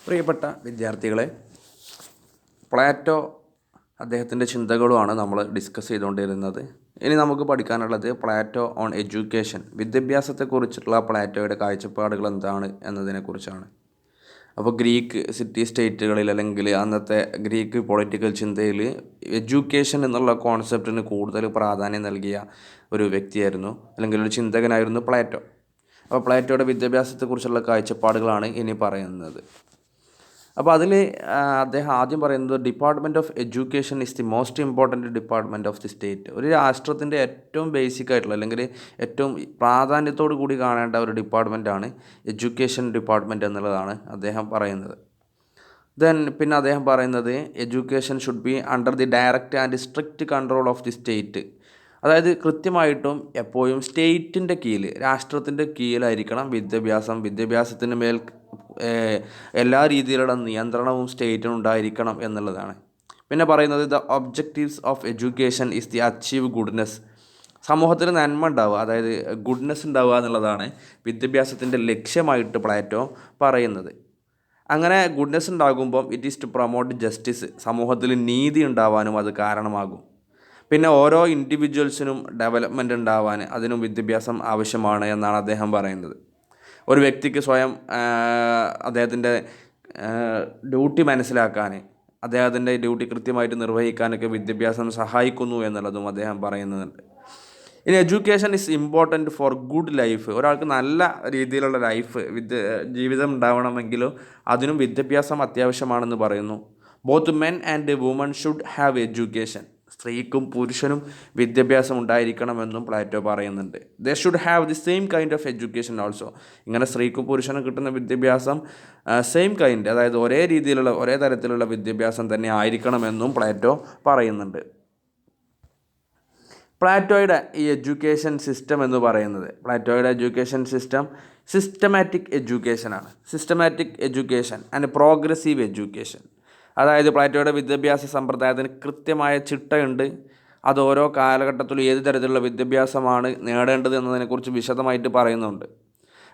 പ്രിയപ്പെട്ട വിദ്യാർത്ഥികളെ, പ്ലാറ്റോ അദ്ദേഹത്തിൻ്റെ ചിന്തകളുമാണ് നമ്മൾ ഡിസ്കസ് ചെയ്തുകൊണ്ടിരുന്നത്. ഇനി നമുക്ക് പഠിക്കാനുള്ളത് പ്ലാറ്റോ ഓൺ എഡ്യൂക്കേഷൻ, വിദ്യാഭ്യാസത്തെക്കുറിച്ചുള്ള പ്ലാറ്റോയുടെ കാഴ്ചപ്പാടുകൾ എന്താണ് എന്നതിനെക്കുറിച്ചാണ്. അപ്പോൾ ഗ്രീക്ക് സിറ്റി സ്റ്റേറ്റുകളിൽ അല്ലെങ്കിൽ അന്നത്തെ ഗ്രീക്ക് പൊളിറ്റിക്കൽ ചിന്തയിൽ എഡ്യൂക്കേഷൻ എന്നുള്ള കോൺസെപ്റ്റിന് കൂടുതൽ പ്രാധാന്യം നൽകിയ ഒരു വ്യക്തിയായിരുന്നു, അല്ലെങ്കിൽ ഒരു ചിന്തകനായിരുന്നു പ്ലാറ്റോ. അപ്പോൾ പ്ലാറ്റോയുടെ വിദ്യാഭ്യാസത്തെക്കുറിച്ചുള്ള കാഴ്ചപ്പാടുകളാണ് ഇനി പറയുന്നത്. അപ്പോൾ അതിൽ അദ്ദേഹം ആദ്യം പറയുന്നത് department of education is the most important department of the state. ഒരു രാഷ്ട്രത്തിൻ്റെ ഏറ്റവും ബേസിക് ആയിട്ടുള്ള അല്ലെങ്കിൽ ഏറ്റവും പ്രാധാന്യത്തോടു കൂടി കാണേണ്ട ഒരു ഡിപ്പാർട്ട്മെൻറ്റാണ് എഡ്യൂക്കേഷൻ ഡിപ്പാർട്ട്മെൻറ്റ് എന്നുള്ളതാണ് അദ്ദേഹം പറയുന്നത്. പിന്നെ അദ്ദേഹം പറയുന്നത് education should be under the direct and strict control of the state. അതായത് കൃത്യമായിട്ടും എപ്പോഴും സ്റ്റേറ്റിൻ്റെ കീഴിൽ, രാഷ്ട്രത്തിൻ്റെ കീഴിലായിരിക്കണം വിദ്യാഭ്യാസത്തിന് മേൽ എല്ലാ രീതിയിലുള്ള നിയന്ത്രണവും സ്റ്റേറ്റിനുണ്ടായിരിക്കണം എന്നുള്ളതാണ്. പിന്നെ പറയുന്നത് the objectives of education is the achieve goodness. സമൂഹത്തിൽ നന്മ ഉണ്ടാവുക, അതായത് ഗുഡ്നെസ് ഉണ്ടാവുക എന്നുള്ളതാണ് വിദ്യാഭ്യാസത്തിൻ്റെ ലക്ഷ്യമായിട്ട് പ്ലാറ്റോ പറയുന്നത്. അങ്ങനെ ഗുഡ്നെസ് ഉണ്ടാകുമ്പം it is to promote justice, സമൂഹത്തിൽ നീതി ഉണ്ടാവാനും അത് കാരണമാകും. പിന്നെ ഓരോ ഇൻഡിവിജ്വൽസിനും ഡെവലപ്മെൻറ്റ് ഉണ്ടാവാൻ അതിനും വിദ്യാഭ്യാസം ആവശ്യമാണ് എന്നാണ് അദ്ദേഹം പറയുന്നത്. ഒരു വ്യക്തിക്ക് സ്വയം അദ്ദേഹത്തിൻ്റെ ഡ്യൂട്ടി മനസ്സിലാക്കാൻ, അദ്ദേഹത്തിൻ്റെ ഡ്യൂട്ടി കൃത്യമായിട്ട് നിർവഹിക്കാനൊക്കെ വിദ്യാഭ്യാസം സഹായിക്കുന്നു എന്നുള്ളതും അദ്ദേഹം പറയുന്നുണ്ട്. ഇനി education is important for good life. ഒരാൾക്ക് നല്ല രീതിയിലുള്ള ജീവിതം ഉണ്ടാവണമെങ്കിലും അതിനും വിദ്യാഭ്യാസം അത്യാവശ്യമാണെന്ന് പറയുന്നു. Both men and woman should have education. സ്ത്രീക്കും പുരുഷനും വിദ്യാഭ്യാസം ഉണ്ടായിരിക്കണമെന്നും പ്ലാറ്റോ പറയുന്നുണ്ട്. They should have the same kind of education also. ഇങ്ങനെ സ്ത്രീക്കും പുരുഷനും കിട്ടുന്ന വിദ്യാഭ്യാസം സെയിം കൈൻഡ്, അതായത് ഒരേ തരത്തിലുള്ള വിദ്യാഭ്യാസം തന്നെ ആയിരിക്കണമെന്നും പ്ലാറ്റോ പറയുന്നുണ്ട്. പ്ലാറ്റോയുടെ ഈ എഡ്യൂക്കേഷൻ സിസ്റ്റം എന്ന് പറയുന്നത്, പ്ലാറ്റോയുടെ എഡ്യൂക്കേഷൻ സിസ്റ്റം സിസ്റ്റമാറ്റിക് എഡ്യൂക്കേഷനാണ്. Systematic education and progressive education. അതായത് പ്ലാറ്റോയുടെ വിദ്യാഭ്യാസ സമ്പ്രദായത്തിന് കൃത്യമായ ചിട്ടയുണ്ട്. അത് ഓരോ കാലഘട്ടത്തിലും ഏത് തരത്തിലുള്ള വിദ്യാഭ്യാസമാണ് നേടേണ്ടത് എന്നതിനെക്കുറിച്ച് വിശദമായിട്ട് പറയുന്നുണ്ട്.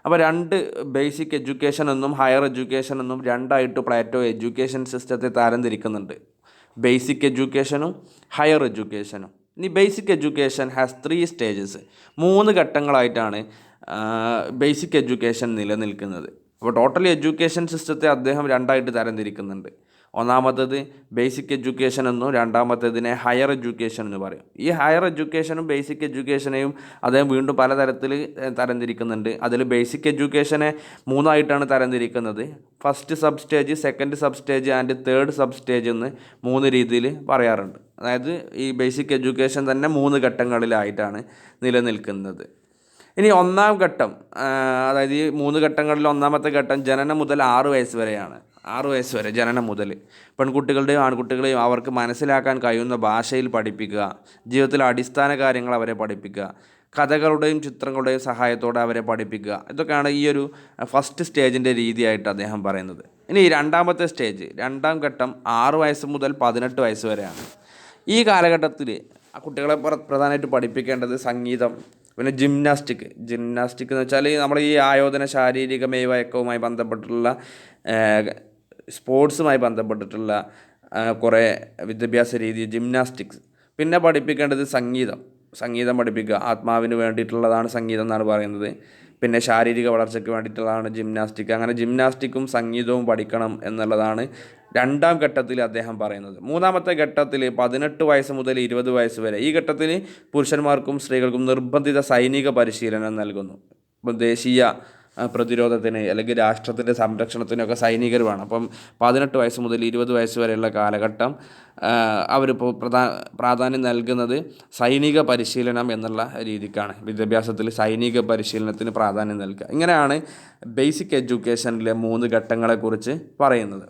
അപ്പോൾ രണ്ട് ബേസിക് എഡ്യൂക്കേഷൻ എന്നും ഹയർ എഡ്യൂക്കേഷൻ എന്നും രണ്ടായിട്ട് പ്ലാറ്റോ എഡ്യൂക്കേഷൻ സിസ്റ്റത്തെ തരംതിരിക്കുന്നുണ്ട്. ബേസിക് എഡ്യൂക്കേഷനും ഹയർ എഡ്യൂക്കേഷനും. ഇനി ബേസിക് എഡ്യൂക്കേഷൻ ഹാസ് 3 സ്റ്റേജസ്. 3 ഘട്ടങ്ങളായിട്ടാണ് ബേസിക് എഡ്യൂക്കേഷൻ നിലനിൽക്കുന്നത്. അപ്പോൾ ടോട്ടൽ എഡ്യൂക്കേഷൻ സിസ്റ്റത്തെ അദ്ദേഹം രണ്ടായിട്ട് തരംതിരിക്കുന്നുണ്ട്. ഒന്നാമത്തേത് ബേസിക് എഡ്യൂക്കേഷൻ എന്നും രണ്ടാമത്തേതിനെ ഹയർ എഡ്യൂക്കേഷൻ എന്ന് പറയും. ഈ ഹയർ എഡ്യൂക്കേഷനും ബേസിക് എഡ്യൂക്കേഷനെയും അദ്ദേഹം വീണ്ടും പലതരത്തിൽ തരംതിരിക്കുന്നുണ്ട്. അതിൽ ബേസിക് എഡ്യൂക്കേഷനെ 3ആയിട്ടാണ് തരംതിരിക്കുന്നത്. First sub stage, second sub stage and third sub stage എന്ന് 3 രീതിയിൽ പറയാറുണ്ട്. അതായത് ഈ ബേസിക് എഡ്യൂക്കേഷൻ തന്നെ 3 ഘട്ടങ്ങളിലായിട്ടാണ് നിലനിൽക്കുന്നത്. ഇനി ഒന്നാം ഘട്ടം, അതായത് ഈ 3 ഘട്ടങ്ങളിൽ ഒന്നാമത്തെ ഘട്ടം ജനനം മുതൽ 6 വയസ്സ് വരെയാണ്. 6 വയസ്സ് വരെ ജനനം മുതൽ പെൺകുട്ടികളുടെയും ആൺകുട്ടികളെയും അവർക്ക് മനസ്സിലാക്കാൻ കഴിയുന്ന ഭാഷയിൽ പഠിപ്പിക്കുക, ജീവിതത്തിലെ അടിസ്ഥാന കാര്യങ്ങൾ അവരെ പഠിപ്പിക്കുക, കഥകളുടെയും ചിത്രങ്ങളുടെയും സഹായത്തോടെ അവരെ പഠിപ്പിക്കുക. ഇതൊക്കെയാണ് ഈ ഒരു ഫസ്റ്റ് സ്റ്റേജിൻ്റെ രീതിയായിട്ട് അദ്ദേഹം പറയുന്നത്. ഇനി രണ്ടാമത്തെ സ്റ്റേജ്, രണ്ടാം ഘട്ടം 6 വയസ്സ് മുതൽ 18 വയസ്സ് വരെയാണ്. ഈ കാലഘട്ടത്തിൽ കുട്ടികളെ പ്രധാനമായിട്ട് പഠിപ്പിക്കേണ്ടത് സംഗീതം, പിന്നെ ജിംനാസ്റ്റിക് എന്ന് വെച്ചാൽ നമ്മൾ ഈ ആയോധന, ശാരീരിക മേൽവഴക്കവുമായി ബന്ധപ്പെട്ടുള്ള സ്പോർട്സുമായി ബന്ധപ്പെട്ടിട്ടുള്ള കുറേ വിദ്യാഭ്യാസ രീതി ജിംനാസ്റ്റിക്സ്. പിന്നെ പഠിപ്പിക്കേണ്ടത് സംഗീതം പഠിപ്പിക്കുക. ആത്മാവിന് വേണ്ടിയിട്ടുള്ളതാണ് സംഗീതം എന്നാണ് പറയുന്നത്. പിന്നെ ശാരീരിക വളർച്ചയ്ക്ക് വേണ്ടിയിട്ടുള്ളതാണ് ജിംനാസ്റ്റിക്. അങ്ങനെ ജിംനാസ്റ്റിക്കും സംഗീതവും പഠിക്കണം എന്നുള്ളതാണ് രണ്ടാം ഘട്ടത്തിൽ അദ്ദേഹം പറയുന്നത്. മൂന്നാമത്തെ ഘട്ടത്തിൽ 18 വയസ്സ് മുതൽ 20 വയസ്സ് വരെ, ഈ ഘട്ടത്തിൽ പുരുഷന്മാർക്കും സ്ത്രീകൾക്കും നിർബന്ധിത സൈനിക പരിശീലനം നൽകുന്നു. ദേശീയ പ്രതിരോധത്തിന് അല്ലെങ്കിൽ രാഷ്ട്രത്തിൻ്റെ സംരക്ഷണത്തിനൊക്കെ സൈനികർ വേണം. അപ്പം 18 വയസ്സ് മുതൽ 20 വയസ്സ് വരെയുള്ള കാലഘട്ടം അവരിപ്പോൾ പ്രാധാന്യം നൽകുന്നത് സൈനിക പരിശീലനം എന്നുള്ള രീതിക്കാണ്. വിദ്യാഭ്യാസത്തിൽ സൈനിക പരിശീലനത്തിന് പ്രാധാന്യം നൽകുക. ഇങ്ങനെയാണ് ബേസിക് എഡ്യൂക്കേഷനിലെ 3 ഘട്ടങ്ങളെക്കുറിച്ച് പറയുന്നത്.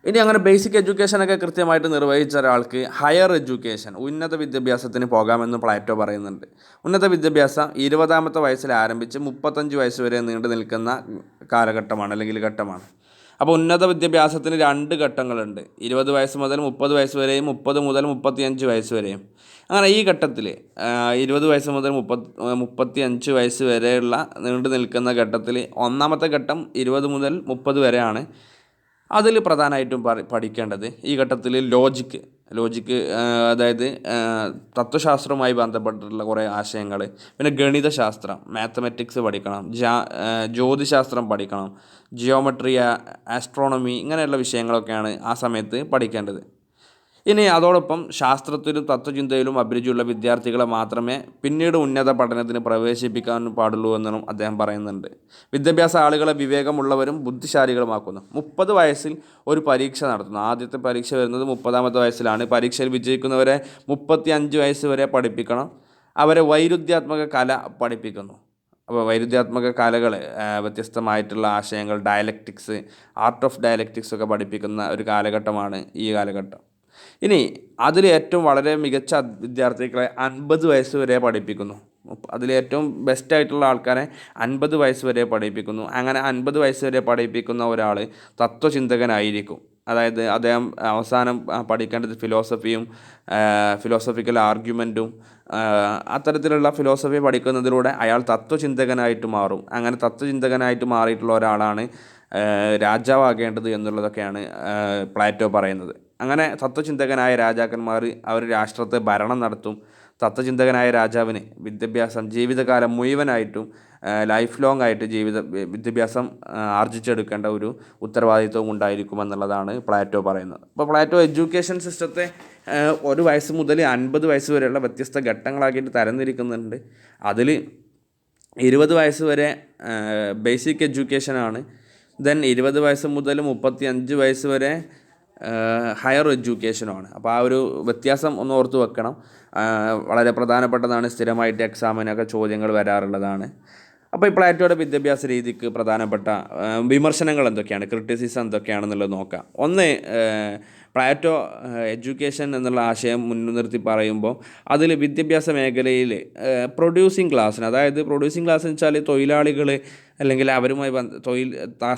ഇനി അങ്ങനെ ബേസിക് എഡ്യൂക്കേഷനൊക്കെ കൃത്യമായിട്ട് നിർവഹിച്ച ഒരാൾക്ക് ഹയർ എഡ്യൂക്കേഷൻ, ഉന്നത വിദ്യാഭ്യാസത്തിന് പോകാമെന്ന് പ്ലാറ്റോ പറയുന്നുണ്ട്. ഉന്നത വിദ്യാഭ്യാസം 20-ാമത്തെ വയസ്സിൽ ആരംഭിച്ച് 35 വയസ്സ് വരെ നീണ്ടു നിൽക്കുന്ന കാലഘട്ടമാണ് അല്ലെങ്കിൽ ഘട്ടമാണ്. അപ്പോൾ ഉന്നത വിദ്യാഭ്യാസത്തിന് 2 ഘട്ടങ്ങളുണ്ട്. 20 വയസ്സ് മുതൽ 30 വയസ്സ് വരെയും 30 മുതൽ 35 വയസ്സ് വരെയും. അങ്ങനെ ഈ ഘട്ടത്തിൽ 20 വയസ്സ് മുതൽ 35 വയസ്സ് വരെയുള്ള നീണ്ടു നിൽക്കുന്ന ഘട്ടത്തിൽ ഒന്നാമത്തെ ഘട്ടം 20 മുതൽ 30 വരെയാണ്. അതിൽ പ്രധാനമായിട്ടും പഠിക്കേണ്ടത് ഈ ഘട്ടത്തിൽ ലോജിക്ക് അതായത് തത്വശാസ്ത്രവുമായി ബന്ധപ്പെട്ടിട്ടുള്ള കുറേ ആശയങ്ങൾ, പിന്നെ ഗണിതശാസ്ത്രം മാത്തമാറ്റിക്സ് പഠിക്കണം, ജ്യോതിശാസ്ത്രം പഠിക്കണം, ജിയോമെട്രി, ആസ്ട്രോണമി ഇങ്ങനെയുള്ള വിഷയങ്ങളൊക്കെയാണ് ആ സമയത്ത് പഠിക്കേണ്ടത്. ഇനി അതോടൊപ്പം ശാസ്ത്രത്തിലും തത്വചിന്തയിലും അഭിരുചിയുള്ള വിദ്യാർത്ഥികളെ മാത്രമേ പിന്നീട് ഉന്നത പഠനത്തിന് പ്രവേശിപ്പിക്കാൻ പാടുള്ളൂ എന്നും അദ്ദേഹം പറയുന്നുണ്ട്. വിദ്യാഭ്യാസ ആളുകളെ വിവേകമുള്ളവരും ബുദ്ധിശാലികളുമാക്കുന്നു. 30 വയസ്സിൽ ഒരു പരീക്ഷ നടത്തുന്നു. ആദ്യത്തെ പരീക്ഷ വരുന്നത് 30ാമത്തെ വയസ്സിലാണ്. പരീക്ഷയിൽ വിജയിക്കുന്നവരെ 35 വയസ്സ് വരെ പഠിപ്പിക്കണം. അവരെ വൈരുദ്ധ്യാത്മക കല പഠിപ്പിക്കുന്നു. അപ്പോൾ വൈരുദ്ധ്യാത്മക കലകൾ, വ്യത്യസ്തമായിട്ടുള്ള ആശയങ്ങൾ, ഡയലക്റ്റിക്സ്, ആർട്ട് ഓഫ് ഡയലക്റ്റിക്സ് ഒക്കെ പഠിപ്പിക്കുന്ന ഒരു കാലഘട്ടമാണ് ഈ കാലഘട്ടം. ഇനി അതിൽ ഏറ്റവും വളരെ മികച്ച വിദ്യാർത്ഥികളെ 50 വയസ്സ് വരെ പഠിപ്പിക്കുന്നു. അതിലേറ്റവും ബെസ്റ്റായിട്ടുള്ള ആൾക്കാരെ 50 വയസ്സ് വരെ പഠിപ്പിക്കുന്നു. അങ്ങനെ 50 വയസ്സ് വരെ പഠിപ്പിക്കുന്ന ഒരാൾ തത്വചിന്തകനായിരിക്കും. അതായത് അദ്ദേഹം അവസാനം പഠിക്കേണ്ടത് ഫിലോസഫിക്കൽ ആർഗ്യുമെൻറ്റും അത്തരത്തിലുള്ള ഫിലോസഫി പഠിക്കുന്നതിലൂടെ അയാൾ തത്വചിന്തകനായിട്ട് മാറും. അങ്ങനെ തത്വചിന്തകനായിട്ട് മാറിയിട്ടുള്ള ഒരാളാണ് രാജാവാകേണ്ടത് എന്നുള്ളതൊക്കെയാണ് പ്ലാറ്റോ പറയുന്നത്. അങ്ങനെ തത്വചിന്തകനായ രാജാക്കന്മാർ അവർ രാഷ്ട്രത്തെ ഭരണം നടത്തും. തത്വചിന്തകനായ രാജാവിന് വിദ്യാഭ്യാസം ജീവിതകാലം മുഴുവനായിട്ടും ലൈഫ് ലോങ് ആയിട്ട് വിദ്യാഭ്യാസം ആർജിച്ചെടുക്കേണ്ട ഒരു ഉത്തരവാദിത്വം ഉണ്ടായിരിക്കുമെന്നുള്ളതാണ് പ്ലാറ്റോ പറയുന്നത്. അപ്പോൾ പ്ലാറ്റോ എഡ്യൂക്കേഷൻ സിസ്റ്റത്തെ 1 വയസ്സ് മുതൽ 50 വയസ്സ് വരെയുള്ള വ്യത്യസ്ത ഘട്ടങ്ങളാക്കിയിട്ട് തരംതിരിക്കുന്നുണ്ട്. അതിൽ 20 വയസ്സ് വരെ ബേസിക് എഡ്യൂക്കേഷനാണ്. ദെൻ 20 വയസ്സ് മുതൽ 35 വയസ്സ് വരെ ഹയർ എഡ്യൂക്കേഷനുമാണ്. അപ്പോൾ ആ ഒരു വ്യത്യാസം ഒന്ന് ഓർത്ത് വെക്കണം. വളരെ പ്രധാനപ്പെട്ടതാണ്. സ്ഥിരമായിട്ട് എക്സാമിനൊക്കെ ചോദ്യങ്ങൾ വരാറുള്ളതാണ്. അപ്പോൾ ഈ പ്ലാറ്റോയുടെ വിദ്യാഭ്യാസ രീതിക്ക് പ്രധാനപ്പെട്ട വിമർശനങ്ങൾ എന്തൊക്കെയാണ്, ക്രിറ്റിസിസം എന്തൊക്കെയാണെന്നുള്ളത് നോക്കാം. ഒന്ന്, പ്ലാറ്റോ എഡ്യൂക്കേഷൻ എന്നുള്ള ആശയം മുൻനിർത്തി പറയുമ്പോൾ അതിൽ വിദ്യാഭ്യാസ മേഖലയിൽ പ്രൊഡ്യൂസിങ് ക്ലാസ്സിന്, അതായത് പ്രൊഡ്യൂസിങ് ക്ലാസ് എന്ന് വെച്ചാൽ തൊഴിലാളികൾ അല്ലെങ്കിൽ അവരുമായി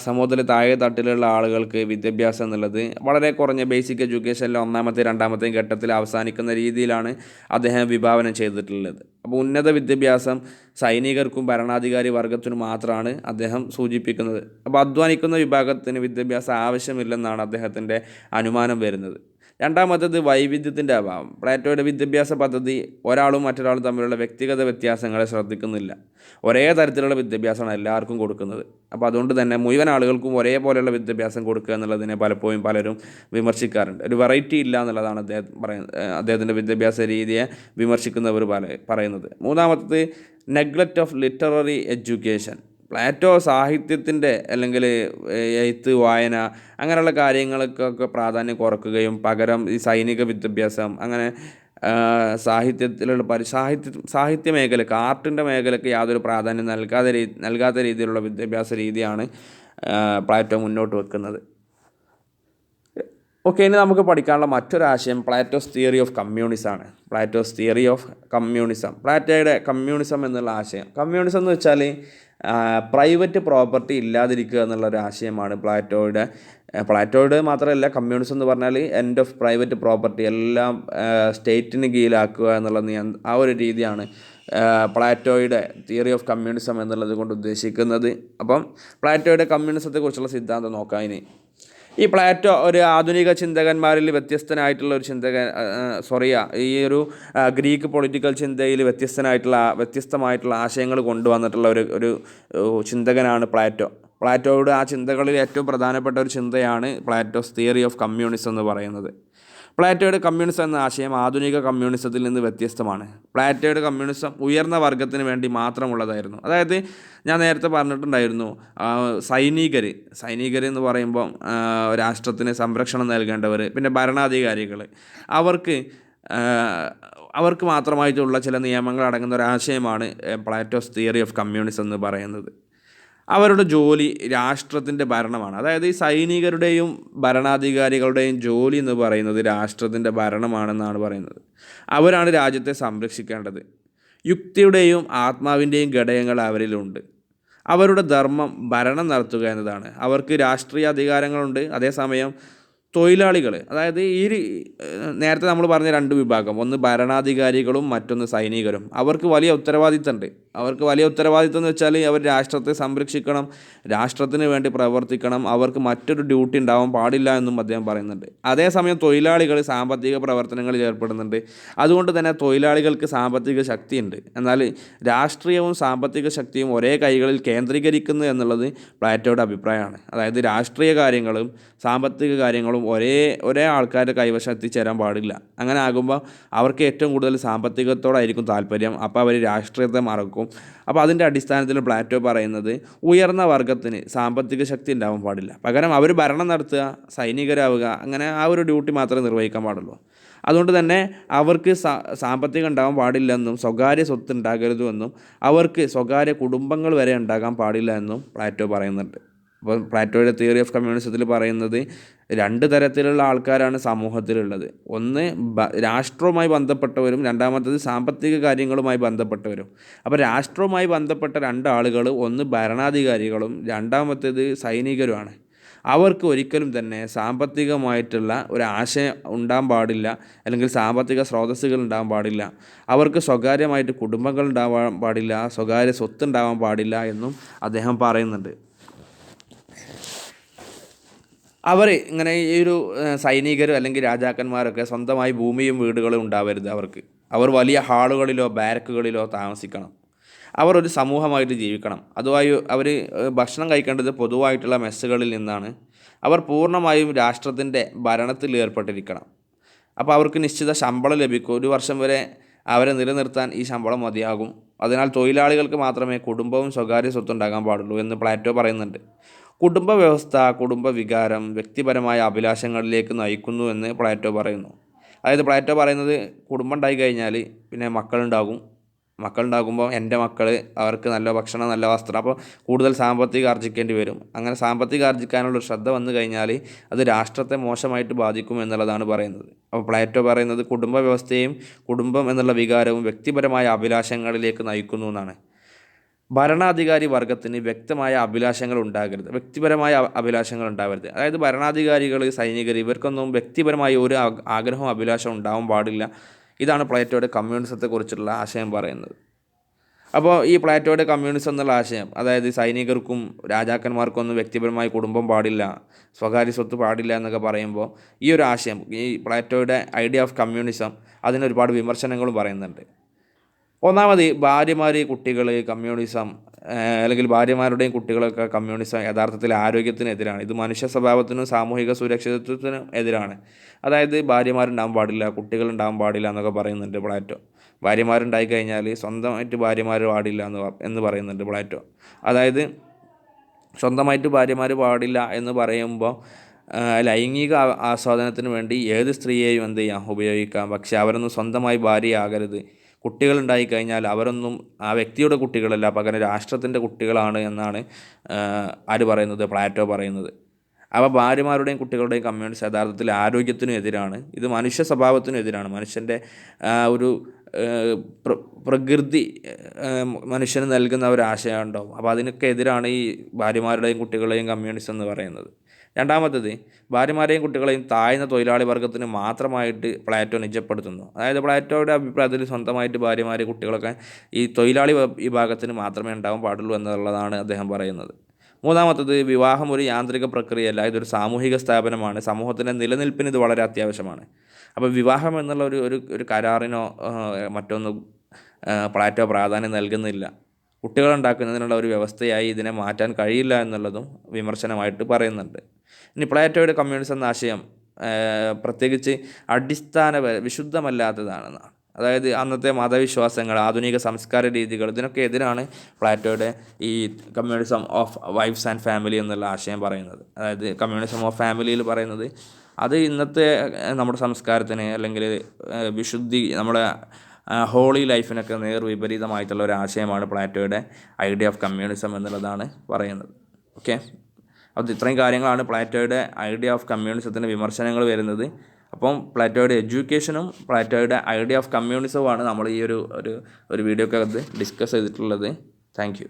സമൂഹത്തിലെ താഴെ തട്ടിലുള്ള ആളുകൾക്ക് വിദ്യാഭ്യാസം എന്നുള്ളത് വളരെ കുറഞ്ഞ ബേസിക് എഡ്യൂക്കേഷനിലെ 1ാമത്തെയും 2ാമത്തെയും ഘട്ടത്തിൽ അവസാനിക്കുന്ന രീതിയിലാണ് അദ്ദേഹം വിഭാവനം ചെയ്തിട്ടുള്ളത്. അപ്പോൾ ഉന്നത വിദ്യാഭ്യാസം സൈനികർക്കും ഭരണാധികാരി വർഗത്തിനും മാത്രമാണ് അദ്ദേഹം സൂചിപ്പിക്കുന്നത്. അപ്പോൾ അധ്വാനിക്കുന്ന വിഭാഗത്തിന് വിദ്യാഭ്യാസം ആവശ്യമില്ലെന്നാണ് അദ്ദേഹത്തിൻ്റെ അനുമാനം വരുന്നത്. രണ്ടാമത്തേത് വൈവിധ്യത്തിൻ്റെ അഭാവം. പ്ലാറ്റോയുടെ വിദ്യാഭ്യാസ പദ്ധതി ഒരാളും മറ്റൊരാളും തമ്മിലുള്ള വ്യക്തിഗത വ്യത്യാസങ്ങളെ ശ്രദ്ധിക്കുന്നില്ല. ഒരേ തരത്തിലുള്ള വിദ്യാഭ്യാസമാണ് എല്ലാവർക്കും കൊടുക്കുന്നത്. അപ്പോൾ അതുകൊണ്ട് തന്നെ മുഴുവൻ ആളുകൾക്കും ഒരേപോലെയുള്ള വിദ്യാഭ്യാസം കൊടുക്കുക എന്നുള്ളതിനെ പലപ്പോഴും പലരും വിമർശിക്കാറുണ്ട്. ഒരു വെറൈറ്റി ഇല്ല എന്നുള്ളതാണ് അദ്ദേഹത്തിൻ്റെ വിദ്യാഭ്യാസ രീതിയെ വിമർശിക്കുന്നവർ പറയുന്നത്. മൂന്നാമത്തേത് neglect of literary education. Plato സാഹിത്യത്തിൻ്റെ അല്ലെങ്കിൽ എഴുത്ത്, വായന അങ്ങനെയുള്ള കാര്യങ്ങൾക്കൊക്കെ പ്രാധാന്യം കുറക്കുകയും പകരം ഈ സൈനിക വിദ്യാഭ്യാസം അങ്ങനെ സാഹിത്യത്തിലുള്ള സാഹിത്യ മേഖലയ്ക്ക്, ആർട്ടിൻ്റെ മേഖലയ്ക്ക് യാതൊരു പ്രാധാന്യം നൽകാത്ത രീതിയിലുള്ള വിദ്യാഭ്യാസ രീതിയാണ് പ്ലാറ്റോ മുന്നോട്ട് വെക്കുന്നത്. ഓക്കെ, ഇനി നമുക്ക് പഠിക്കാനുള്ള മറ്റൊരാശയം പ്ലാറ്റോസ് തിയറി ഓഫ് കമ്മ്യൂണിസമാണ്. പ്ലാറ്റോസ് തിയറി ഓഫ് കമ്മ്യൂണിസം, പ്ലാറ്റോയുടെ കമ്മ്യൂണിസം എന്നുള്ള ആശയം. കമ്മ്യൂണിസം എന്ന് വെച്ചാൽ പ്രൈവറ്റ് പ്രോപ്പർട്ടി ഇല്ലാതിരിക്കുക എന്നുള്ളൊരു ആശയമാണ് പ്ലാറ്റോയുടെ മാത്രമല്ല, കമ്മ്യൂണിസം എന്ന് പറഞ്ഞാൽ എൻഡ് ഓഫ് പ്രൈവറ്റ് പ്രോപ്പർട്ടി, എല്ലാം സ്റ്റേറ്റിന് കീഴിലാക്കുക എന്നുള്ള ആ ഒരു രീതിയാണ് പ്ലാറ്റോയുടെ തിയറി ഓഫ് കമ്മ്യൂണിസം എന്നുള്ളത് കൊണ്ട് ഉദ്ദേശിക്കുന്നത്. അപ്പം പ്ലാറ്റോയുടെ കമ്മ്യൂണിസത്തെക്കുറിച്ചുള്ള സിദ്ധാന്തം നോക്കാം. ഇനി ഈ പ്ലാറ്റോ ഒരു ആധുനിക ചിന്തകന്മാരിൽ വ്യത്യസ്തനായിട്ടുള്ള ഒരു ഈ ഒരു ഗ്രീക്ക് പൊളിറ്റിക്കൽ ചിന്തയിൽ വ്യത്യസ്തമായിട്ടുള്ള ആശയങ്ങൾ കൊണ്ടുവന്നിട്ടുള്ള ഒരു ചിന്തകനാണ് പ്ലാറ്റോ. പ്ലാറ്റോയുടെ ആ ചിന്തകളിൽ ഏറ്റവും പ്രധാനപ്പെട്ട ഒരു ചിന്തയാണ് പ്ലാറ്റോസ് തിയറി ഓഫ് കമ്മ്യൂണിസം എന്ന് പറയുന്നത്. പ്ലാറ്റോയുടെ കമ്മ്യൂണിസം എന്ന ആശയം ആധുനിക കമ്മ്യൂണിസത്തിൽ നിന്ന് വ്യത്യസ്തമാണ്. പ്ലാറ്റോയുടെ കമ്മ്യൂണിസം ഉയർന്ന വർഗത്തിന് വേണ്ടി മാത്രമുള്ളതായിരുന്നു. അതായത് ഞാൻ നേരത്തെ പറഞ്ഞിട്ടുണ്ടായിരുന്നു, സൈനികർ എന്ന് പറയുമ്പോൾ രാഷ്ട്രത്തിന് സംരക്ഷണം നൽകേണ്ടവർ, പിന്നെ ഭരണാധികാരികൾ, അവർക്ക് മാത്രമായിട്ടുള്ള ചില നിയമങ്ങൾ അടങ്ങുന്ന ഒരാശയമാണ് പ്ലാറ്റോസ് തിയറി ഓഫ് കമ്മ്യൂണിസം എന്ന് പറയുന്നത്. അവരുടെ ജോലി രാഷ്ട്രത്തിൻ്റെ ഭരണമാണ്. അതായത് ഈ സൈനികരുടെയും ഭരണാധികാരികളുടെയും ജോലി എന്ന് പറയുന്നത് രാഷ്ട്രത്തിൻ്റെ ഭരണമാണെന്നാണ് പറയുന്നത്. അവരാണ് രാജ്യത്തെ സംരക്ഷിക്കേണ്ടത്. യുക്തിയുടെയും ആത്മാവിൻ്റെയും ഘടകങ്ങൾ അവരിലുണ്ട്. അവരുടെ ധർമ്മം ഭരണം നടത്തുക എന്നതാണ്. അവർക്ക് രാഷ്ട്രീയ അധികാരങ്ങളുണ്ട്, അതേസമയം തൊഴിലാളികൾ, അതായത് നേരത്തെ നമ്മൾ പറഞ്ഞ രണ്ട് വിഭാഗം, ഒന്ന് ഭരണാധികാരികളും മറ്റൊന്ന് സൈനികരും, അവർക്ക് വലിയ ഉത്തരവാദിത്തമുണ്ട്. അവർക്ക് വലിയ ഉത്തരവാദിത്തം എന്ന് വെച്ചാൽ അവർ രാഷ്ട്രത്തെ സംരക്ഷിക്കണം, രാഷ്ട്രത്തിന് വേണ്ടി പ്രവർത്തിക്കണം, അവർക്ക് മറ്റൊരു ഡ്യൂട്ടി ഉണ്ടാവാൻ പാടില്ല എന്നും അദ്ദേഹം പറയുന്നുണ്ട്. അതേസമയം തൊഴിലാളികൾ സാമ്പത്തിക പ്രവർത്തനങ്ങളിൽ ഏർപ്പെടുന്നുണ്ട്. അതുകൊണ്ട് തന്നെ തൊഴിലാളികൾക്ക് സാമ്പത്തിക ശക്തിയുണ്ട്. എന്നാൽ രാഷ്ട്രീയവും സാമ്പത്തിക ശക്തിയും ഒരേ കൈകളിൽ കേന്ദ്രീകരിക്കുന്നു എന്നുള്ളത് പ്ലാറ്റോയുടെ അഭിപ്രായമാണ്. അതായത് രാഷ്ട്രീയ കാര്യങ്ങളും സാമ്പത്തിക കാര്യങ്ങളും ഒരേ ആൾക്കാരുടെ കൈവശം എത്തിച്ചേരാൻ പാടില്ല. അങ്ങനെ ആകുമ്പോൾ അവർക്ക് ഏറ്റവും കൂടുതൽ സാമ്പത്തികത്തോടായിരിക്കും താല്പര്യം. അപ്പോൾ അവർ രാഷ്ട്രീയത്തെ മറക്കും. അപ്പോൾ അതിൻ്റെ അടിസ്ഥാനത്തിൽ പ്ലാറ്റോ പറയുന്നത് ഉയർന്ന വർഗത്തിന് സാമ്പത്തിക ശക്തി ഉണ്ടാവാൻ പാടില്ല, പകരം അവർ ഭരണം നടത്തുക, സൈനികരാവുക, അങ്ങനെ ആ ഒരു ഡ്യൂട്ടി മാത്രമേ നിർവഹിക്കാൻ പാടുള്ളൂ. അതുകൊണ്ട് തന്നെ അവർക്ക് സാമ്പത്തികം ഉണ്ടാവാൻ പാടില്ലെന്നും സ്വകാര്യ സ്വത്ത് ഉണ്ടാകരുതെന്നും അവർക്ക് സ്വകാര്യ കുടുംബങ്ങൾ വരെ ഉണ്ടാകാൻ പാടില്ല എന്നും പ്ലാറ്റോ പറയുന്നുണ്ട്. അപ്പോൾ പ്ലാറ്റോയുടെ തിയറി ഓഫ് കമ്മ്യൂണിസത്തിൽ പറയുന്നത് രണ്ട് തരത്തിലുള്ള ആൾക്കാരാണ് സമൂഹത്തിലുള്ളത്. ഒന്ന് രാഷ്ട്രവുമായി ബന്ധപ്പെട്ടവരും, രണ്ടാമത്തത് സാമ്പത്തിക കാര്യങ്ങളുമായി ബന്ധപ്പെട്ടവരും. അപ്പോൾ രാഷ്ട്രവുമായി ബന്ധപ്പെട്ട രണ്ടാളുകൾ, ഒന്ന് ഭരണാധികാരികളും രണ്ടാമത്തേത് സൈനികരുമാണ്. അവർക്ക് ഒരിക്കലും തന്നെ സാമ്പത്തികമായിട്ടുള്ള ഒരു ആശയം ഉണ്ടാകാൻ പാടില്ല, അല്ലെങ്കിൽ സാമ്പത്തിക സ്രോതസ്സുകൾ ഉണ്ടാകാൻ പാടില്ല. അവർക്ക് സ്വകാര്യമായിട്ട് കുടുംബങ്ങൾ ഉണ്ടാവാൻ പാടില്ല, സ്വകാര്യ സ്വത്ത് ഉണ്ടാവാൻ പാടില്ല എന്നും അദ്ദേഹം പറയുന്നുണ്ട്. അവർ ഇങ്ങനെ ഈ ഒരു സൈനികരും അല്ലെങ്കിൽ രാജാക്കന്മാരൊക്കെ സ്വന്തമായി ഭൂമിയും വീടുകളും ഉണ്ടാവരുത് അവർക്ക്. അവർ വലിയ ഹാളുകളിലോ ബാരക്കുകളിലോ താമസിക്കണം. അവർ ഒരു സമൂഹമായിട്ട് ജീവിക്കണം. അതുമായി അവർ ഭക്ഷണം കഴിക്കേണ്ടത് പൊതുവായിട്ടുള്ള മെസ്സുകളിൽ നിന്നാണ്. അവർ പൂർണ്ണമായും രാഷ്ട്രത്തിൻ്റെ ഭരണത്തിൽ ഏർപ്പെട്ടിരിക്കണം. അപ്പോൾ അവർക്ക് നിശ്ചിത ശമ്പളം ലഭിക്കും. 1 വർഷം വരെ അവരെ നിലനിർത്താൻ ഈ ശമ്പളം മതിയാകും. അതിനാൽ തൊഴിലാളികൾക്ക് മാത്രമേ കുടുംബവും സ്വകാര്യ സ്വത്തുണ്ടാകാൻ പാടുള്ളൂ എന്ന് പ്ലാറ്റോ പറയുന്നുണ്ട്. കുടുംബ വ്യവസ്ഥ, കുടുംബ വികാരം വ്യക്തിപരമായ അഭിലാഷങ്ങളിലേക്ക് നയിക്കുന്നു എന്ന് പ്ലാറ്റോ പറയുന്നു. അതായത് പ്ലാറ്റോ പറയുന്നത് കുടുംബം ഉണ്ടായി കഴിഞ്ഞാൽ പിന്നെ മക്കളുണ്ടാകുമ്പോൾ എൻ്റെ മക്കൾ, അവർക്ക് നല്ല ഭക്ഷണം, നല്ല വസ്ത്രം, അപ്പോൾ കൂടുതൽ സാമ്പത്തികം ആർജിക്കേണ്ടി വരും. അങ്ങനെ സാമ്പത്തികം ആർജിക്കാനുള്ള ശ്രദ്ധ വന്നു കഴിഞ്ഞാൽ അത് രാഷ്ട്രത്തെ മോശമായിട്ട് ബാധിക്കും എന്നുള്ളതാണ് പറയുന്നത്. അപ്പോൾ പ്ലാറ്റോ പറയുന്നത് കുടുംബ വ്യവസ്ഥയും കുടുംബം എന്നുള്ള വികാരവും വ്യക്തിപരമായ അഭിലാഷങ്ങളിലേക്ക് നയിക്കുന്നു എന്നാണ്. ഭരണാധികാരി വർഗത്തിന് വ്യക്തമായ അഭിലാഷങ്ങൾ ഉണ്ടാകരുത്, വ്യക്തിപരമായ അഭിലാഷങ്ങൾ ഉണ്ടാവരുത്. അതായത് ഭരണാധികാരികൾ, സൈനികർ, ഇവർക്കൊന്നും വ്യക്തിപരമായ ഒരു ആഗ്രഹവും അഭിലാഷവും ഉണ്ടാവാൻ പാടില്ല. ഇതാണ് പ്ലാറ്റോയുടെ കമ്മ്യൂണിസത്തെക്കുറിച്ചുള്ള ആശയം പറയുന്നത്. അപ്പോൾ ഈ പ്ലാറ്റോയുടെ കമ്മ്യൂണിസം എന്നുള്ള ആശയം, അതായത് സൈനികർക്കും രാജാക്കന്മാർക്കൊന്നും വ്യക്തിപരമായി കുടുംബം പാടില്ല, സ്വകാര്യ സ്വത്ത് പാടില്ല എന്നൊക്കെ പറയുമ്പോൾ ഈ ഒരു ആശയം, ഈ പ്ലാറ്റോയുടെ ഐഡിയ ഓഫ് കമ്മ്യൂണിസം, അതിന് ഒരുപാട് വിമർശനങ്ങളും പറയുന്നുണ്ട്. ഒന്നാമത് ഭാര്യമാർ, കുട്ടികൾ, കമ്മ്യൂണിസം അല്ലെങ്കിൽ ഭാര്യമാരുടെയും കുട്ടികളൊക്കെ കമ്മ്യൂണിസം യഥാർത്ഥത്തിൽ ആരോഗ്യത്തിനെതിരാണ്. ഇത് മനുഷ്യ സ്വഭാവത്തിനും സാമൂഹിക സുരക്ഷിതത്വത്തിനും എതിരാണ്. അതായത് ഭാര്യമാരുണ്ടാകാൻ പാടില്ല, കുട്ടികളുണ്ടാകാൻ പാടില്ല എന്നൊക്കെ പറയുന്നുണ്ട് പ്ലാറ്റോ. ഭാര്യമാരുണ്ടായി കഴിഞ്ഞാൽ സ്വന്തമായിട്ട് ഭാര്യമാർ പാടില്ല എന്ന് പറയുന്നുണ്ട് പ്ലാറ്റോ. അതായത് സ്വന്തമായിട്ട് ഭാര്യമാർ പാടില്ല എന്ന് പറയുമ്പോൾ ലൈംഗിക ആസ്വാദനത്തിന് വേണ്ടി ഏത് സ്ത്രീയെയും എന്ത് ചെയ്യാം, ഉപയോഗിക്കാം. പക്ഷേ അവരൊന്നും സ്വന്തമായി ഭാര്യയാകരുത്. കുട്ടികളുണ്ടായി കഴിഞ്ഞാൽ അവരൊന്നും ആ വ്യക്തിയുടെ കുട്ടികളല്ല, പകരം രാഷ്ട്രത്തിൻ്റെ കുട്ടികളാണ് എന്നാണ് പറയുന്നത്, പ്ലാറ്റോ പറയുന്നത്. അവ ഭാര്യമാരുടെയും കുട്ടികളുടെയും കമ്മ്യൂണിസം യഥാർത്ഥത്തിൽ ആരോഗ്യത്തിനും എതിരാണ്. ഇത് മനുഷ്യ സ്വഭാവത്തിനും എതിരാണ്. മനുഷ്യൻ്റെ ഒരു പ്രകൃതി മനുഷ്യന് നൽകുന്ന ഒരു ആശയം ഉണ്ടാവും. അപ്പോൾ അതിനൊക്കെ എതിരാണ് ഈ ഭാര്യമാരുടെയും കുട്ടികളുടെയും കമ്മ്യൂണിസം എന്ന് പറയുന്നത്. രണ്ടാമത്തത്, ഭാര്യമാരെയും കുട്ടികളെയും താഴ്ന്ന തൊഴിലാളി വർഗത്തിന് മാത്രമായിട്ട് പ്ലാറ്റോ നിജപ്പെടുത്തുന്നു. അതായത് പ്ലാറ്റോയുടെ അഭിപ്രായത്തിൽ സ്വന്തമായിട്ട് ഭാര്യമാരെ, കുട്ടികളൊക്കെ ഈ തൊഴിലാളി വിഭാഗത്തിന് മാത്രമേ ഉണ്ടാവാൻ പാടുള്ളൂ എന്നുള്ളതാണ് അദ്ദേഹം പറയുന്നത്. മൂന്നാമത്തത്, വിവാഹം ഒരു യാന്ത്രിക പ്രക്രിയയല്ല, ഇതൊരു സാമൂഹിക സ്ഥാപനമാണ്. സമൂഹത്തിൻ്റെ നിലനിൽപ്പിന് ഇത് വളരെ അത്യാവശ്യമാണ്. അപ്പോൾ വിവാഹം എന്നുള്ള ഒരു കരാറിനോ മറ്റൊന്നും പ്ലാറ്റോ പ്രാധാന്യം നൽകുന്നില്ല. കുട്ടികളുണ്ടാക്കുന്നതിനുള്ള ഒരു വ്യവസ്ഥയായി ഇതിനെ മാറ്റാൻ കഴിയില്ല എന്നുള്ളതും വിമർശനമായിട്ട് പറയുന്നുണ്ട്. ഇനി പ്ലാറ്റോയുടെ കമ്മ്യൂണിസം എന്ന ആശയം പ്രത്യേകിച്ച് വിശുദ്ധമല്ലാത്തതാണെന്നാണ്. അതായത് അന്നത്തെ മതവിശ്വാസങ്ങൾ, ആധുനിക സംസ്കാര രീതികൾ, ഇതിനൊക്കെ എതിരാണ് പ്ലാറ്റോയുടെ ഈ communism of wives and family എന്നുള്ള ആശയം പറയുന്നത്. അതായത് കമ്മ്യൂണിസം ഓഫ് ഫാമിലിയിൽ പറയുന്നത് അത് ഇന്നത്തെ നമ്മുടെ സംസ്കാരത്തിന് അല്ലെങ്കിൽ നമ്മുടെ ഹോളി ലൈഫിനൊക്കെ വിപരീതമായിട്ടുള്ള ഒരു ആശയമാണ് പ്ലാറ്റോയുടെ ഐഡിയ ഓഫ് കമ്മ്യൂണിസം എന്നുള്ളതാണ് പറയുന്നത്. ഓക്കെ, അപ്പോൾ ഇത്രയും കാര്യങ്ങളാണ് പ്ലാറ്റോയുടെ ഐഡിയ ഓഫ് കമ്മ്യൂണിസത്തിൻ്റെ വിമർശനങ്ങൾ വരുന്നത്. അപ്പം പ്ലാറ്റോയുടെ എഡ്യൂക്കേഷനും പ്ലാറ്റോയുടെ ഐഡിയ ഓഫ് കമ്മ്യൂണിസവുമാണ് നമ്മൾ ഈ ഒരു വീഡിയോക്കകത്ത് ഡിസ്കസ് ചെയ്തിട്ടുള്ളത്. Thank you.